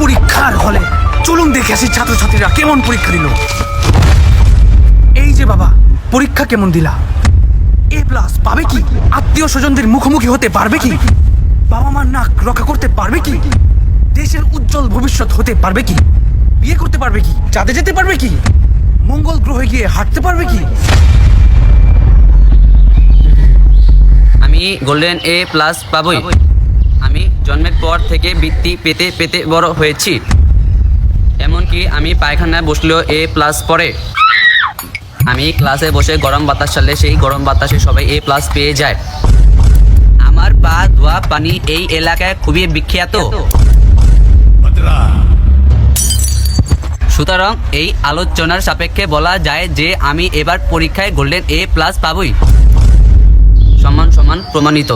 পরীক্ষার হলে চলুন দেখে আসি ছাত্রছাত্রীরা কেমন পরীক্ষা দিল। এই যে বাবা, পরীক্ষা কেমন দিলা? এ প্লাস পাবে কি? আত্মীয় স্বজনদের মুখোমুখি হতে পারবে কি? বাবা মার নাক রক্ষা করতে পারবে কি? দেশের উজ্জ্বল ভবিষ্যৎ হতে পারবে কি? বিয়ে করতে পারবে কি? চাঁদে যেতে পারবে কি? মঙ্গল গ্রহে গিয়ে হাঁটতে পারবে কি? আমি গোল্ডেন এ প্লাস পাবই। আমি জন্মের পর থেকে বৃত্তি পেতে পেতে বড় হয়েছি। এমনকি আমি পায়খানায় বসলেও এ প্লাস পড়ে। আমি ক্লাসে বসে গরম বাতাস চালে সেই গরম বাতাসে সবাই এ প্লাস পেয়ে যায়। আমার পা ধোয়া পানি এই এলাকায় খুবই বিখ্যাত। সুতরাং এই আলোচনার সাপেক্ষে বলা যায় যে আমি এবার পরীক্ষায় গোল্ডেন এ প্লাস পাবই। সমান সমান প্রমাণিত।